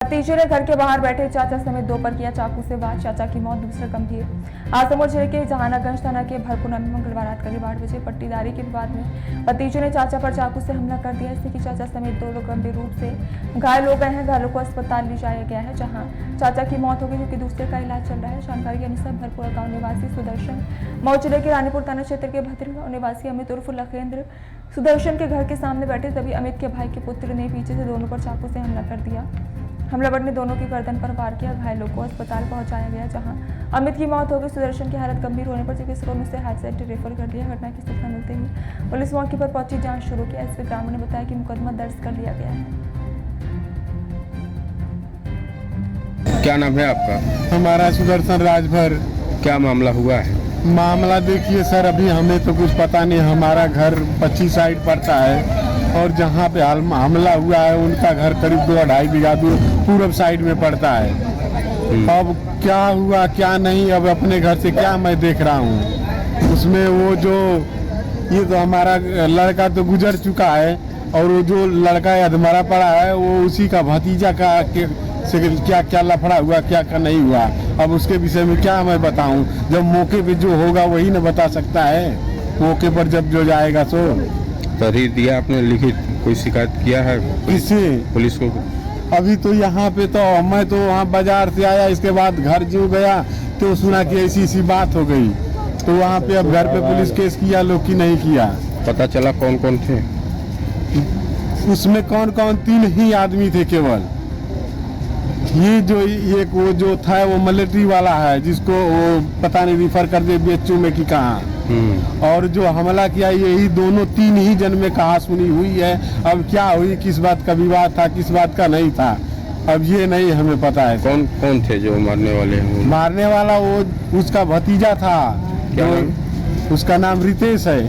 भतीजे ने घर के बाहर बैठे चाचा समेत दो पर किया चाकू से वार, चाचा की मौत, दूसरा गंभीर। आजमगढ़ जिले के जहानागंज थाना के भरपुरा में मंगलवार रात करीब 8 बजे पट्टीदारी के विवाद में भतीजे ने चाचा पर चाकू से हमला कर दिया। इससे कि चाचा समेत दो लोग गंभीर रूप से घायल हो गए हैं। घायलों को अस्पताल ले जाया गया है, जहाँ चाचा की मौत हो गई जबकि दूसरे का इलाज चल रहा है। जानकारी के अनुसार भरपुरा गाँव निवासी सुदर्शन मऊ जिले के रानीपुर थाना क्षेत्र के भद्री गाँव निवासी अमित उर्फ लखेंद्र सुदर्शन के घर के सामने बैठे तभी अमित के भाई के पुत्र ने पीछे से दोनों पर चाकू से हमला कर दिया। हमलावर ने दोनों की गर्दन पर वार किया। घायलों को अस्पताल पहुंचाया गया, जहां अमित की मौत हो गई। सुदर्शन की हालत गंभीर होने पर चिकित्सकों ने उसे हादसे रेफर कर दिया। घटना की सूचना मिलते ही पुलिस मौके पर पहुंची जांच शुरू की। एसपी ग्रामीण ने बताया कि मुकदमा दर्ज कर लिया गया है। क्या नाम है आपका? हमारा सुदर्शन राजभर। क्या मामला हुआ है? मामला देखिए सर, अभी हमें तो कुछ पता नहीं। हमारा घर 25 साइड पड़ता है और जहाँ पे हमला हुआ है उनका घर करीब 2-2.5 बीघा दूर पूर्व साइड में पड़ता है। अब क्या हुआ क्या नहीं, अब अपने घर से क्या मैं देख रहा हूँ। उसमें वो जो ये तो हमारा लड़का तो गुजर चुका है और वो जो लड़का अधमरा पड़ा है वो उसी का भतीजा का से क्या क्या लफड़ा हुआ क्या क्या नहीं हुआ। अब उसके विषय में क्या मैं बताऊं, जब मौके पे जो होगा वही न बता सकता है। मौके पर जब जो जाएगा सो। तहरीर दिया आपने, लिखित कोई शिकायत किया है किसे? पुलिस को? अभी तो यहाँ पे तो मैं तो वहाँ बाजार से आया, इसके बाद घर जो गया तो सुना कि ऐसी ऐसी बात हो गई। तो वहाँ पे अब घर पे पुलिस केस किया लोग कि नहीं किया। पता चला कौन कौन थे उसमें? कौन कौन? 3 ही आदमी थे केवल। ये जो एक वो जो था वो मिलिट्री वाला है जिसको वो पता नहीं रिफर कर दे BHU में कि कहाँ। और जो हमला किया यही दोनों 3 ही जन में कहा सुनी हुई है। अब क्या हुई, किस बात का विवाद था, किस बात का नहीं था, अब ये नहीं हमें पता है। कौन कौन थे जो मारने वाले हैं? मारने वाला वो उसका भतीजा था। क्या उसका नाम रितेश है।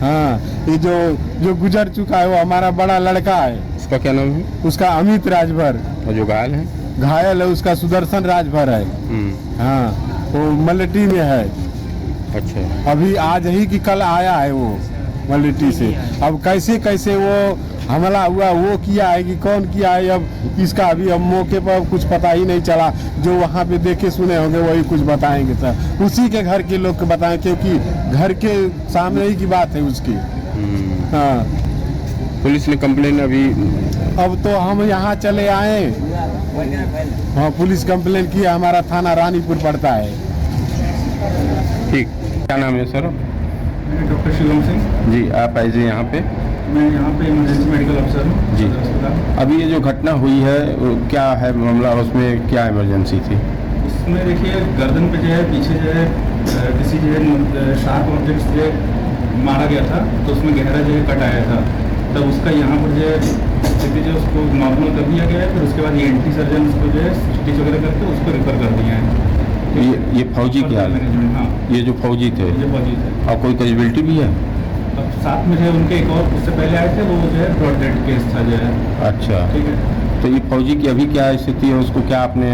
हाँ, ये जो गुजर चुका है वो हमारा बड़ा लड़का है। उसका क्या नाम है? उसका अमित राजभर। और जो घायल है? घायल है उसका सुदर्शन राजभर है। हाँ, वो मिलिट्री में है। अच्छा, अभी आज ही कि कल आया है वो मिलिट्री से। अब कैसे कैसे वो हमला हुआ वो किया है कि कौन किया है, अब इसका अभी अब मौके पर कुछ पता ही नहीं चला। जो वहाँ पे देखे सुने होंगे वही कुछ बताएंगे सर, उसी के घर के लोग को बताएं, क्योंकि घर के सामने ही की बात है उसकी। हाँ, पुलिस ने कंप्लेन अभी? अब तो हम यहाँ चले आए। हाँ, पुलिस कंप्लेन किया, हमारा थाना रानीपुर पड़ता है। ठीक, क्या नाम है सर? डॉक्टर शिवम सिंह जी, आप आए जी यहाँ पे? मैं यहाँ पे इमरजेंसी मेडिकल अफसर हूँ जी। अभी ये जो घटना हुई है क्या है मामला, उसमें क्या इमरजेंसी थी? इसमें देखिए गर्दन पे जो है पीछे जो है किसी जो है शार्प ऑब्जेक्ट से मारा गया था, तो उसमें गहरा जो है कट आया था। तब उसका यहाँ पर जो है स्थिति जो उसको नॉर्मल कर दिया गया है। फिर उसके बाद ENT सर्जन उसको जो है स्टिच वगैरह करके उसको रेफर कर दिया है। ये फौजी क्या है? हाँ, ये जो फौजी थे, ये फौजी थे। और कोई कैजुअलिटी भी है? अब साथ में जो है उनके एक और उससे पहले आए थे, वो जो है ब्रॉड डेड केस था जो है। अच्छा, ठीक है। तो ये फौजी की अभी क्या स्थिति है, उसको क्या आपने?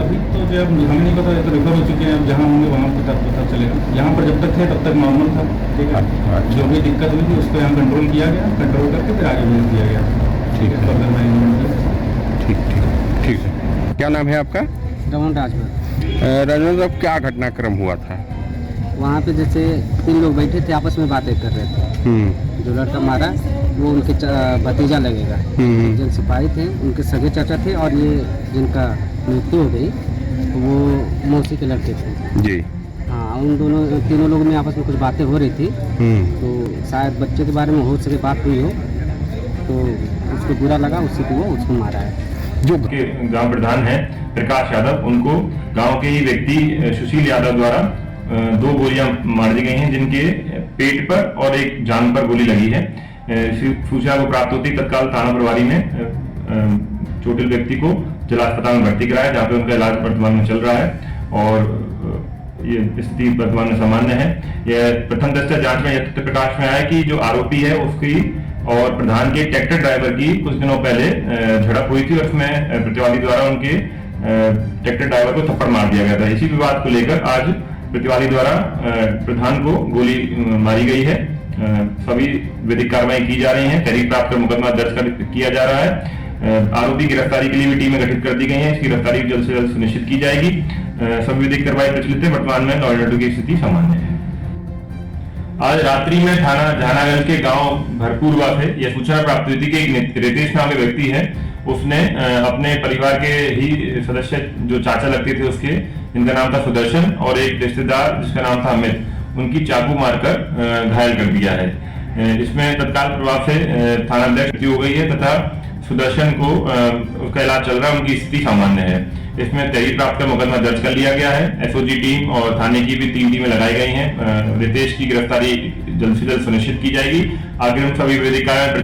अभी तो जो हमें नहीं पता, तो रिफर हो चुके हैं। अब जहाँ होंगे वहाँ पता चलेगा। यहाँ पर जब तक थे तब तक नॉर्मल था। ठीक है। अच्छा। जो भी दिक्कत हुई थी उसको यहाँ कंट्रोल किया गया, कंट्रोल करके फिर आगे भेज दिया गया। ठीक है, फर्दर मैनेजमेंट। ठीक ठीक ठीक है। क्या नाम है आपका? रमन राजभर। राजेंद्र साहब, क्या घटनाक्रम हुआ था? वहाँ पे जैसे 3 लोग बैठे थे, आपस में बातें कर रहे थे। जो लड़का मारा वो उनके भतीजा लगेगा। जिन सिपाही थे उनके सगे चाचा थे, और ये जिनका मृत्यु हो गई वो मौसी के लड़के थे जी। हाँ, उन तीनों लोगों में आपस में कुछ बातें हो रही थी। तो शायद बच्चे के बारे में हो सके बात हुई हो, तो उसको बुरा लगा, उसी को वो उसको मारा है। जो गांव प्रधान हैं प्रकाश यादव, उनको गांव के ही व्यक्ति सुशील यादव द्वारा 2 गोलियां मार दी गई हैं, जिनके पेट पर और एक जांघ पर गोली लगी है। सूचना को प्राप्त होती तत्काल थाना प्रभारी ने चोटिल व्यक्ति को जिला अस्पताल में भर्ती कराया, जहाँ पे उनका इलाज वर्तमान में चल रहा है और ये स्थिति वर्तमान में सामान्य है। यह प्रथम दृष्टया जांच में यह तथ्य प्रकाश में आया कि जो आरोपी है उसकी और प्रधान के ट्रैक्टर ड्राइवर की कुछ दिनों पहले झड़प हुई थी और उसमें प्रतिवादी द्वारा उनके ट्रैक्टर ड्राइवर को थप्पड़ मार दिया गया था। इसी विवाद को लेकर आज प्रतिवादी द्वारा प्रधान को गोली मारी गई है। सभी विधिक कार्रवाई की जा रही है। तहरीर प्राप्त कर मुकदमा दर्ज किया जा रहा है। आरोपी गिरफ्तारी के लिए भी टीमें गठित कर दी गई हैं। इसकी गिरफ्तारी जल्द से जल्द सुनिश्चित की जाएगी। सभी विधिक कार्रवाई प्रचलित है। वर्तमान में लॉ एंड ऑर्डर की स्थिति सामान्य है। आज रात्रि में थाना जहानागंज के गांव भरपूरवा से यह सूचना प्राप्त हुई थी कि एक रितेश नाम के व्यक्ति है, उसने अपने परिवार के ही सदस्य जो चाचा लगते थे उसके, जिनका नाम था सुदर्शन, और एक रिश्तेदार जिसका नाम था अमित, उनकी चाकू मारकर घायल कर दिया है। इसमें तत्काल प्रभाव से थानाध्यक्ष मृत्यु हो गई है तथा सुदर्शन को उसका इलाज चल रहा है, उनकी स्थिति सामान्य है। इसमें तहरीर प्राप्त कर मुकदमा दर्ज कर लिया गया है। एसओजी टीम और थाने की भी 3 टीमें लगाई गई हैं। रितेश की गिरफ्तारी जल्द से जल्द सुनिश्चित की जाएगी। आगे हम सभी विधिक कार्य